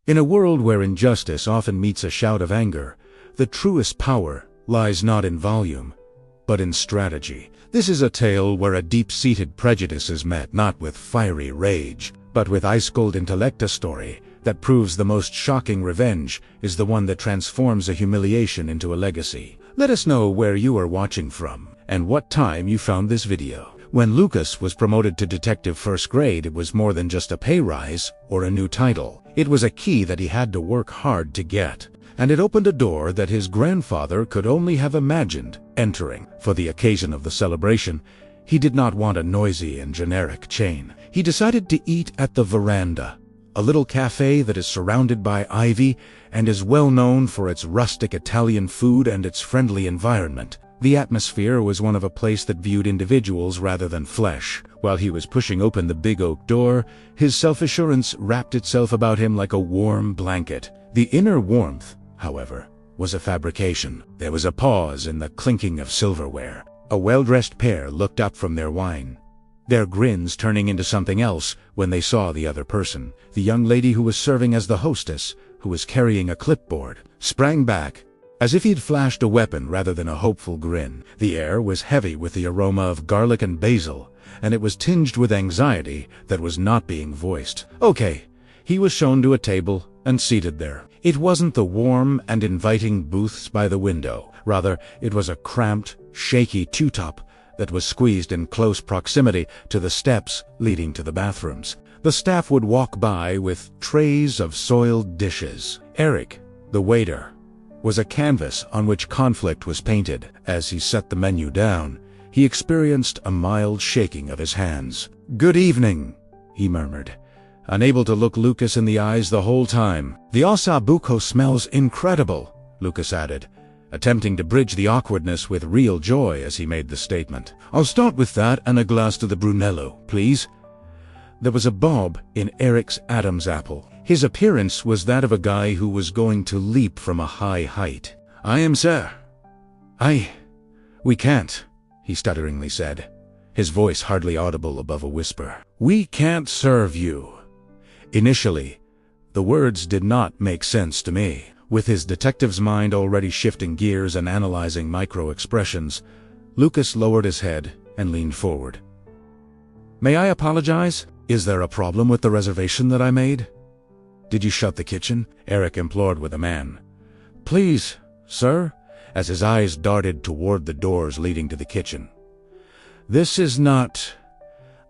In a world where injustice often meets a shout of anger, the truest power lies not in volume, but in strategy. This is a tale where a deep-seated prejudice is met not with fiery rage, but with ice-cold intellect. A story that proves the most shocking revenge is the one that transforms a humiliation into a legacy. Let us know where you are watching from and what time you found this video. When Lucas was promoted to detective first grade, it was more than just a pay rise or a new title. It was a key that he had to work hard to get, and it opened a door that his grandfather could only have imagined entering. For the occasion of the celebration, he did not want a noisy and generic chain. He decided to eat at the Veranda, a little cafe that is surrounded by ivy and is well known for its rustic Italian food and its friendly environment. The atmosphere was one of a place that viewed individuals rather than flesh. While he was pushing open the big oak door, his self-assurance wrapped itself about him like a warm blanket. The inner warmth, however, was a fabrication. There was a pause in the clinking of silverware. A well-dressed pair looked up from their wine, their grins turning into something else when they saw the other person. The young lady who was serving as the hostess, who was carrying a clipboard, sprang back, as if he'd flashed a weapon rather than a hopeful grin. The air was heavy with the aroma of garlic and basil, and it was tinged with anxiety that was not being voiced. Okay, he was shown to a table and seated there. It wasn't the warm and inviting booths by the window. Rather, it was a cramped, shaky two-top that was squeezed in close proximity to the steps leading to the bathrooms. The staff would walk by with trays of soiled dishes. Eric, the waiter, was a canvas on which conflict was painted. As he set the menu down, he experienced a mild shaking of his hands. "Good evening," he murmured, unable to look Lucas in the eyes the whole time. "The ossobuco smells incredible," Lucas added, attempting to bridge the awkwardness with real joy as he made the statement. "I'll start with that and a glass to the Brunello, please." There was a bob in Eric's Adam's apple. His appearance was that of a guy who was going to leap from a high height. "I am, sir. We can't," he stutteringly said, his voice hardly audible above a whisper. "We can't serve you." Initially, the words did not make sense to me. With his detective's mind already shifting gears and analyzing micro-expressions, Lucas lowered his head and leaned forward. "May I apologize? Is there a problem with the reservation that I made?" "Did you shut the kitchen?" Eric implored with a man. "Please, sir," as his eyes darted toward the doors leading to the kitchen. "This is not...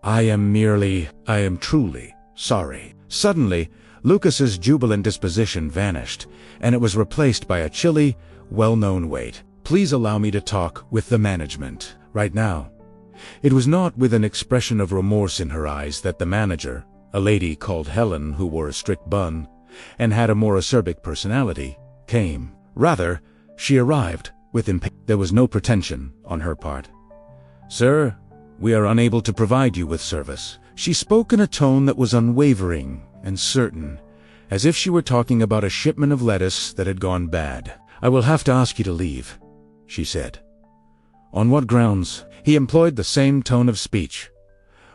I am truly sorry." Suddenly, Lucas's jubilant disposition vanished, and it was replaced by a chilly, well-known wait. "Please allow me to talk with the management right now." It was not with an expression of remorse in her eyes that the manager, a lady called Helen who wore a strict bun and had a more acerbic personality, came. Rather, she arrived with impatience. There was no pretension on her part. "Sir, we are unable to provide you with service." She spoke in a tone that was unwavering and certain, as if she were talking about a shipment of lettuce that had gone bad. "I will have to ask you to leave," she said. "On what grounds?" He employed the same tone of speech,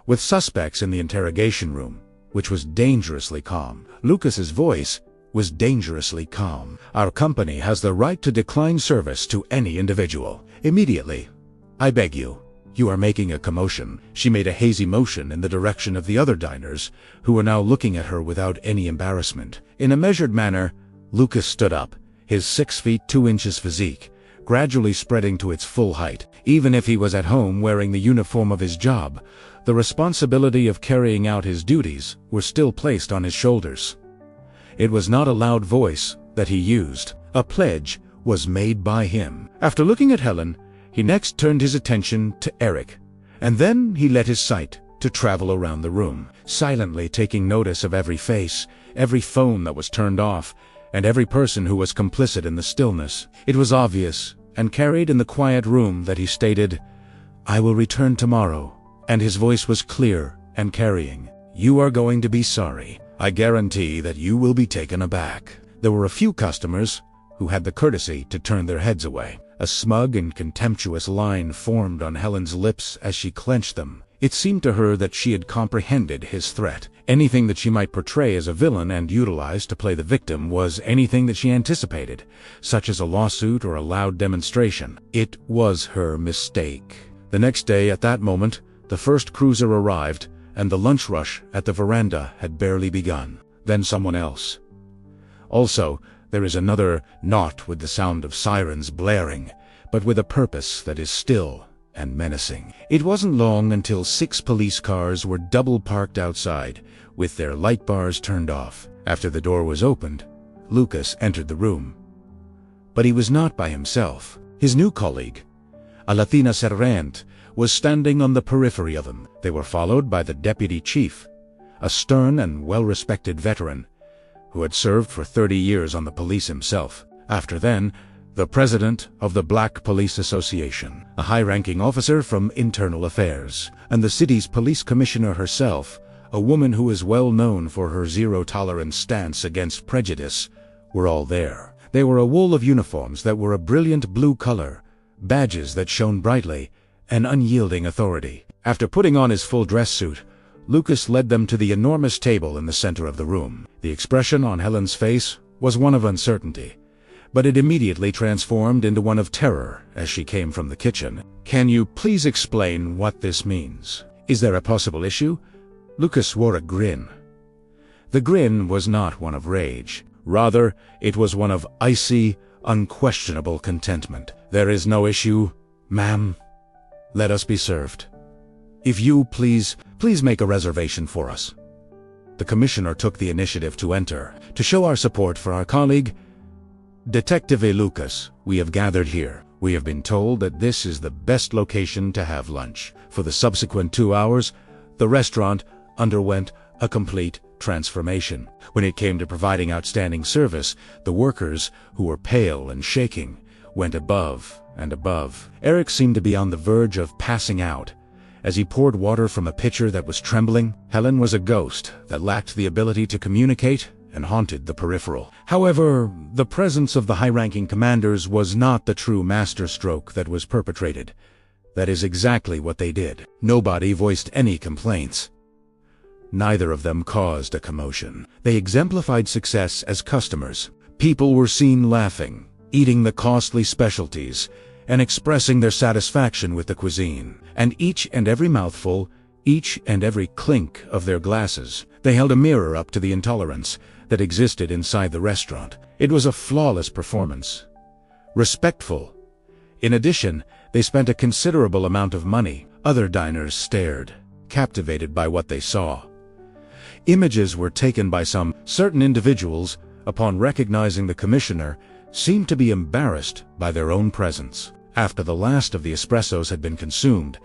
with suspects in the interrogation room, which was dangerously calm. Lucas's voice was dangerously calm. "Our company has the right to decline service to any individual. Immediately. I beg you. You are making a commotion." She made a hazy motion in the direction of the other diners, who were now looking at her without any embarrassment. In a measured manner, Lucas stood up, his 6 feet 2 inches physique gradually spreading to its full height. Even if he was at home wearing the uniform of his job, the responsibility of carrying out his duties were still placed on his shoulders. It was not a loud voice that he used. A pledge was made by him. After looking at Helen, he next turned his attention to Eric, and then he let his sight to travel around the room, silently taking notice of every face, every phone that was turned off, and every person who was complicit in the stillness. It was obvious and carried in the quiet room that he stated, "I will return tomorrow," and his voice was clear and carrying. "You are going to be sorry. I guarantee that you will be taken aback." There were a few customers who had the courtesy to turn their heads away. A smug and contemptuous line formed on Helen's lips as she clenched them. It seemed to her that she had comprehended his threat. Anything that she might portray as a villain and utilize to play the victim was anything that she anticipated, such as a lawsuit or a loud demonstration. It was her mistake. The next day, at that moment, the first cruiser arrived, and the lunch rush at the veranda had barely begun. Then someone else. Also, there is another, not with the sound of sirens blaring, but with a purpose that is still and menacing. It wasn't long until 6 police cars were double parked outside, with their light bars turned off. After the door was opened, Lucas entered the room. But he was not by himself. His new colleague, a Latina servant, was standing on the periphery of him. They were followed by the deputy chief, a stern and well-respected veteran, who had served for 30 years on the police himself. After then, the president of the Black Police Association, a high-ranking officer from Internal Affairs, and the city's police commissioner herself, a woman who is well known for her zero-tolerance stance against prejudice, were all there. They were a wool of uniforms that were a brilliant blue color, badges that shone brightly, and unyielding authority. After putting on his full dress suit, Lucas led them to the enormous table in the center of the room. The expression on Helen's face was one of uncertainty, but it immediately transformed into one of terror as she came from the kitchen. "Can you please explain what this means? Is there a possible issue?" Lucas wore a grin. The grin was not one of rage. Rather, it was one of icy, unquestionable contentment. "There is no issue, ma'am. Let us be served. If you please make a reservation for us." The commissioner took the initiative to enter. "To show our support for our colleague, Detective Lucas, we have gathered here. We have been told that this is the best location to have lunch." For the subsequent 2 hours, the restaurant underwent a complete transformation. When it came to providing outstanding service, the workers, who were pale and shaking, went above and above. Eric seemed to be on the verge of passing out as he poured water from a pitcher that was trembling. Helen was a ghost that lacked the ability to communicate and haunted the peripheral. However, the presence of the high-ranking commanders was not the true masterstroke that was perpetrated. That is exactly what they did. Nobody voiced any complaints. Neither of them caused a commotion. They exemplified success as customers. People were seen laughing, eating the costly specialties, and expressing their satisfaction with the cuisine. And each and every mouthful, each and every clink of their glasses, they held a mirror up to the intolerance that existed inside the restaurant. It was a flawless performance. Respectful. In addition, they spent a considerable amount of money. Other diners stared, captivated by what they saw. Images were taken by some certain individuals, upon recognizing the commissioner, seemed to be embarrassed by their own presence. After the last of the espressos had been consumed,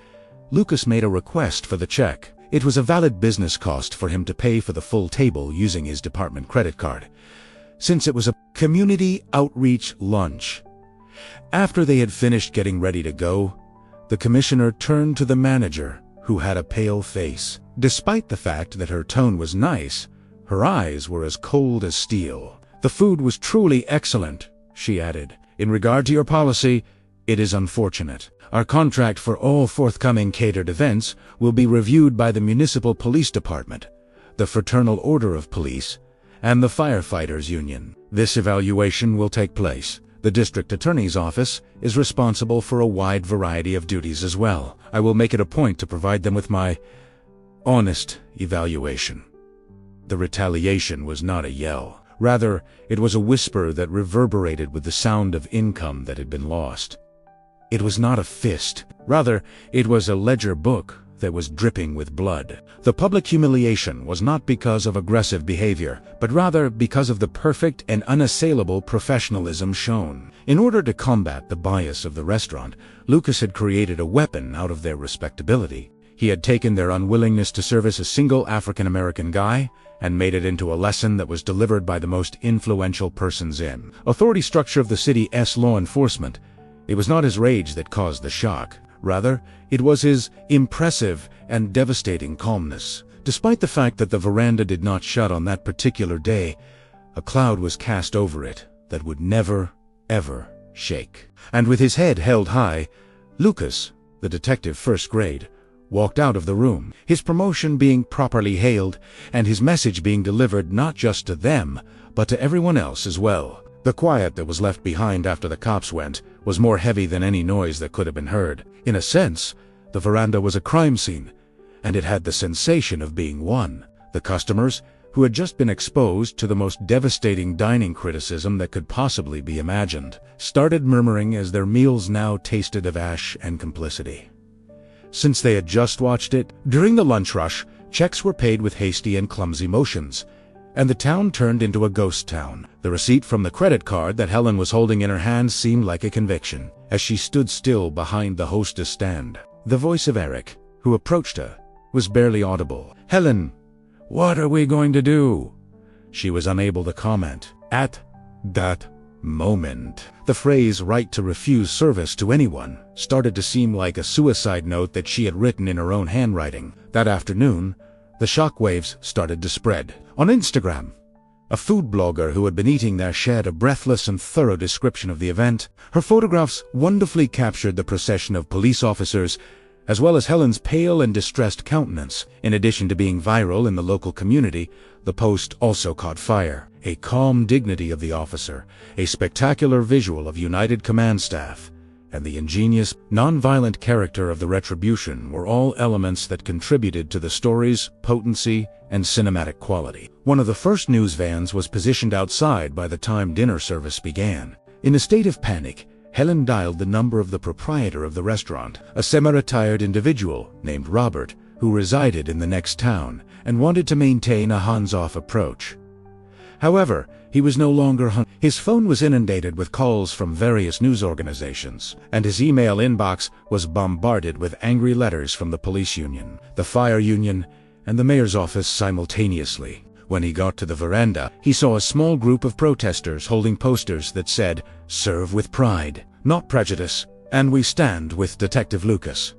Lucas made a request for the check. It was a valid business cost for him to pay for the full table using his department credit card, since it was a community outreach lunch. After they had finished getting ready to go, the commissioner turned to the manager, who had a pale face. Despite the fact that her tone was nice, her eyes were as cold as steel. "The food was truly excellent," she added. "In regard to your policy, it is unfortunate. Our contract for all forthcoming catered events will be reviewed by the Municipal Police Department, the Fraternal Order of Police, and the Firefighters Union. This evaluation will take place. The District Attorney's Office is responsible for a wide variety of duties as well. I will make it a point to provide them with my honest evaluation." The retaliation was not a yell. Rather, it was a whisper that reverberated with the sound of income that had been lost. It was not a fist. Rather, it was a ledger book that was dripping with blood. The public humiliation was not because of aggressive behavior, but rather because of the perfect and unassailable professionalism shown. In order to combat the bias of the restaurant, Lucas had created a weapon out of their respectability. He had taken their unwillingness to service a single African-American guy and made it into a lesson that was delivered by the most influential persons in authority structure of the city's law enforcement. It was not his rage that caused the shock. Rather, it was his impressive and devastating calmness. Despite the fact that the veranda did not shut on that particular day, a cloud was cast over it that would never, ever shake. And with his head held high, Lucas, the detective first grade, walked out of the room, his promotion being properly hailed and his message being delivered not just to them, but to everyone else as well. The quiet that was left behind after the cops went was more heavy than any noise that could have been heard. In a sense, the veranda was a crime scene, and it had the sensation of being one. The customers, who had just been exposed to the most devastating dining criticism that could possibly be imagined, started murmuring as their meals now tasted of ash and complicity. Since they had just watched it, during the lunch rush, checks were paid with hasty and clumsy motions, and the town turned into a ghost town. The receipt from the credit card that Helen was holding in her hand seemed like a conviction, as she stood still behind the hostess stand. The voice of Eric, who approached her, was barely audible. "Helen, what are we going to do?" She was unable to comment. At that moment, the phrase "right to refuse service to anyone" started to seem like a suicide note that she had written in her own handwriting. That afternoon, the shockwaves started to spread. On Instagram, a food blogger who had been eating there shared a breathless and thorough description of the event. Her photographs wonderfully captured the procession of police officers, as well as Helen's pale and distressed countenance. In addition to being viral in the local community, the post also caught fire. A calm dignity of the officer, a spectacular visual of united command staff, and the ingenious, non-violent character of the retribution were all elements that contributed to the story's potency and cinematic quality. One of the first news vans was positioned outside by the time dinner service began. In a state of panic, Helen dialed the number of the proprietor of the restaurant, a semi-retired individual named Robert, who resided in the next town and wanted to maintain a hands-off approach. However, he was no longer his phone was inundated with calls from various news organizations, and his email inbox was bombarded with angry letters from the police union, the fire union, and the mayor's office simultaneously. When he got to the veranda, he saw a small group of protesters holding posters that said, "Serve with pride, not prejudice, and we stand with Detective Lucas."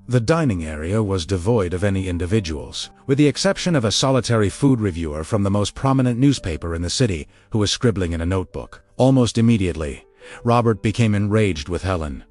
The dining area was devoid of any individuals, with the exception of a solitary food reviewer from the most prominent newspaper in the city who was scribbling in a notebook. Almost immediately, Robert became enraged with Helen.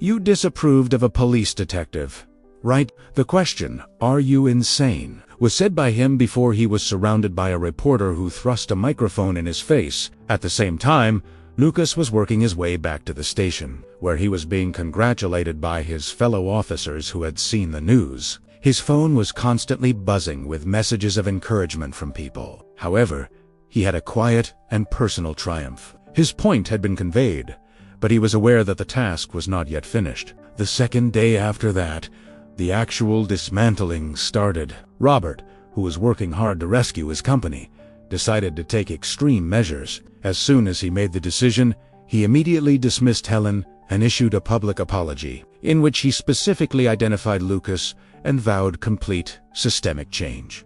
"You disapproved of a police detective, right? The question, 'Are you insane?' was said by him before he was surrounded by a reporter who thrust a microphone in his face. At the same time, Lucas was working his way back to the station, where he was being congratulated by his fellow officers who had seen the news. His phone was constantly buzzing with messages of encouragement from people. However, he had a quiet and personal triumph. His point had been conveyed, but he was aware that the task was not yet finished. The second day after that, the actual dismantling started. Robert, who was working hard to rescue his company, decided to take extreme measures. As soon as he made the decision, he immediately dismissed Helen and issued a public apology, in which he specifically identified Lucas and vowed complete systemic change.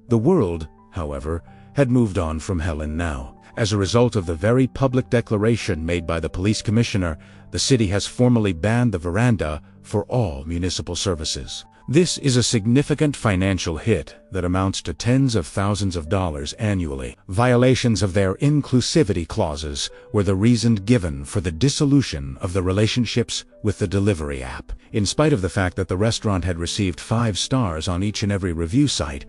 The world, however, had moved on from Helen now. As a result of the very public declaration made by the police commissioner, the city has formally banned the veranda for all municipal services. This is a significant financial hit that amounts to tens of thousands of dollars annually. Violations of their inclusivity clauses were the reason given for the dissolution of the relationships with the delivery app. In spite of the fact that the restaurant had received 5 stars on each and every review site,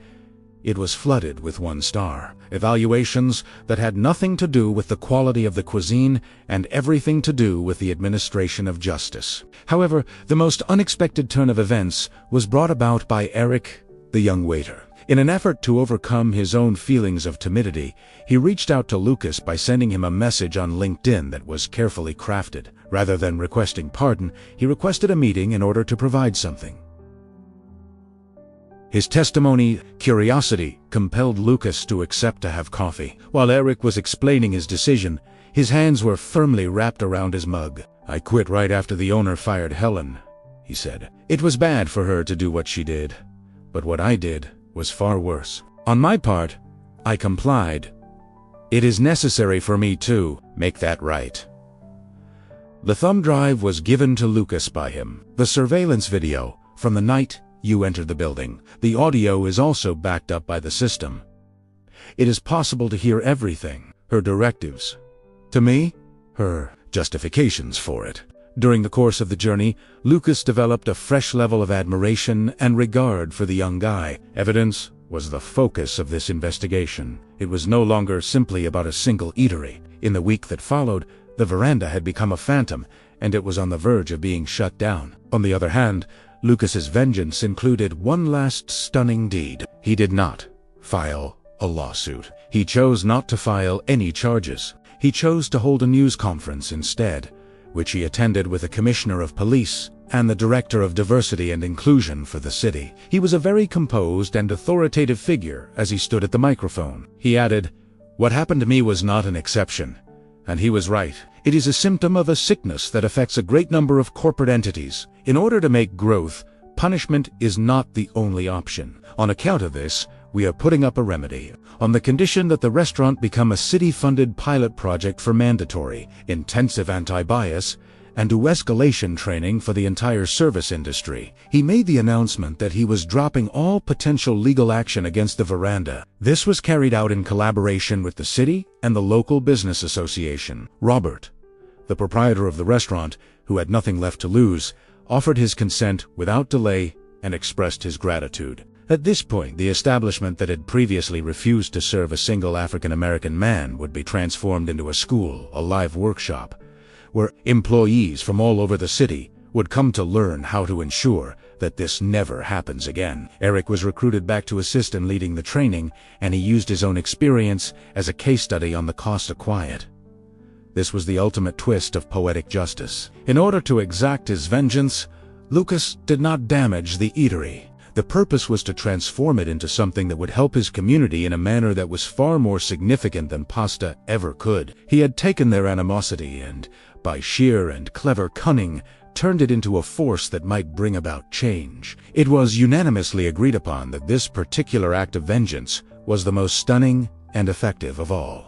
it was flooded with 1 star evaluations that had nothing to do with the quality of the cuisine and everything to do with the administration of justice. However, the most unexpected turn of events was brought about by Eric, the young waiter. In an effort to overcome his own feelings of timidity, he reached out to Lucas by sending him a message on LinkedIn that was carefully crafted. Rather than requesting pardon, he requested a meeting in order to provide something. His testimony, curiosity, compelled Lucas to accept to have coffee. While Eric was explaining his decision, his hands were firmly wrapped around his mug. "I quit right after the owner fired Helen," he said. "It was bad for her to do what she did, but what I did was far worse. On my part, I complied. It is necessary for me to make that right." The thumb drive was given to Lucas by him. The surveillance video from the night you entered the building. The audio is also backed up by the system. It is possible to hear everything. Her directives to me, her justifications for it, During the course of the journey, Lucas developed a fresh level of admiration and regard for the young guy. Evidence was the focus of this investigation. It was no longer simply about a single eatery. In the week that followed, the veranda had become a phantom, and it was on the verge of being shut down. On the other hand, Lucas's vengeance included one last stunning deed. He did not file a lawsuit. He chose not to file any charges. He chose to hold a news conference instead, which he attended with the Commissioner of Police and the Director of Diversity and Inclusion for the city. He was a very composed and authoritative figure as he stood at the microphone. He added, "What happened to me was not an exception." And he was right. It is a symptom of a sickness that affects a great number of corporate entities. In order to make growth, punishment is not the only option. On account of this, we are putting up a remedy, on the condition that the restaurant become a city-funded pilot project for mandatory, intensive anti-bias, and de-escalation training for the entire service industry. He made the announcement that he was dropping all potential legal action against the veranda. This was carried out in collaboration with the city and the local business association. Robert, the proprietor of the restaurant, who had nothing left to lose, offered his consent without delay and expressed his gratitude. At this point, the establishment that had previously refused to serve a single African-American man would be transformed into a school, a live workshop, where employees from all over the city would come to learn how to ensure that this never happens again. Eric was recruited back to assist in leading the training, and he used his own experience as a case study on the cost of quiet. This was the ultimate twist of poetic justice. In order to exact his vengeance, Lucas did not damage the eatery. The purpose was to transform it into something that would help his community in a manner that was far more significant than pasta ever could. He had taken their animosity and, by sheer and clever cunning, turned it into a force that might bring about change. It was unanimously agreed upon that this particular act of vengeance was the most stunning and effective of all.